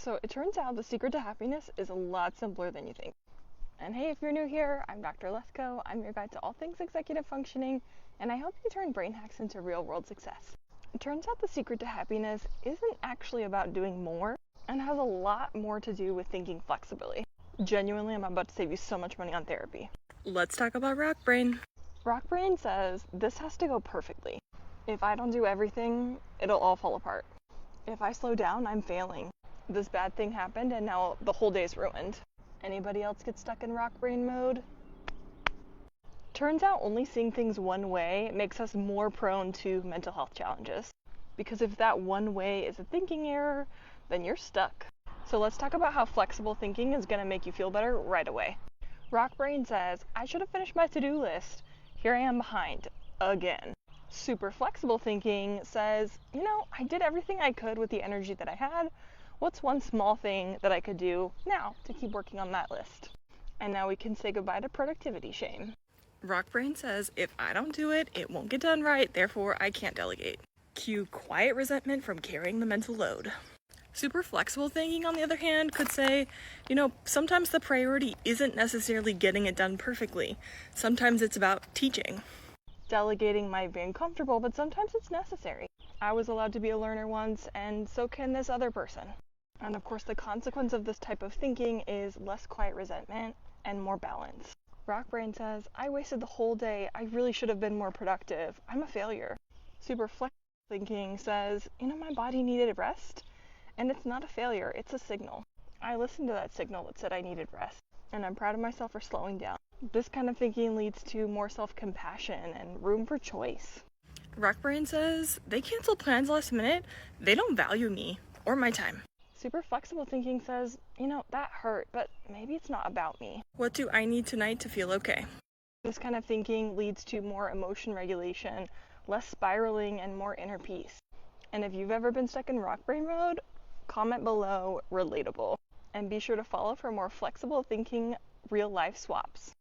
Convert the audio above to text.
So it turns out the secret to happiness is a lot simpler than you think. And hey, if you're new here, I'm Dr. Lesko. I'm your guide to all things executive functioning, and I help you turn brain hacks into real-world success. It turns out the secret to happiness isn't actually about doing more, and has a lot more to do with thinking flexibly. Genuinely, I'm about to save you so much money on therapy. Let's talk about Rock Brain. Rock Brain says this has to go perfectly. If I don't do everything, it'll all fall apart. If I slow down, I'm failing. This bad thing happened and now the whole day's ruined. Anybody else get stuck in rock brain mode? Turns out only seeing things one way makes us more prone to mental health challenges. Because if that one way is a thinking error, then you're stuck. So let's talk about how flexible thinking is going to make you feel better right away. Rock brain says, I should have finished my to-do list. Here I am behind. Again. Super flexible thinking says, I did everything I could with the energy that I had. What's one small thing that I could do now to keep working on that list? And now we can say goodbye to productivity shame. Rock Brain says, if I don't do it, it won't get done right, therefore I can't delegate. Cue quiet resentment from carrying the mental load. Super flexible thinking, on the other hand, could say, sometimes the priority isn't necessarily getting it done perfectly. Sometimes it's about teaching. Delegating might be uncomfortable, but sometimes it's necessary. I was allowed to be a learner once, and so can this other person. And of course, the consequence of this type of thinking is less quiet resentment and more balance. Rock Brain says, I wasted the whole day. I really should have been more productive. I'm a failure. Super flexible thinking says, my body needed rest, and it's not a failure, it's a signal. I listened to that signal that said I needed rest, and I'm proud of myself for slowing down. This kind of thinking leads to more self-compassion and room for choice. Rock Brain says, they cancel plans last minute. They don't value me or my time. Super flexible thinking says, that hurt, but maybe it's not about me. What do I need tonight to feel okay? This kind of thinking leads to more emotion regulation, less spiraling, and more inner peace. And if you've ever been stuck in rock brain mode, comment below relatable. And be sure to follow for more flexible thinking real life swaps.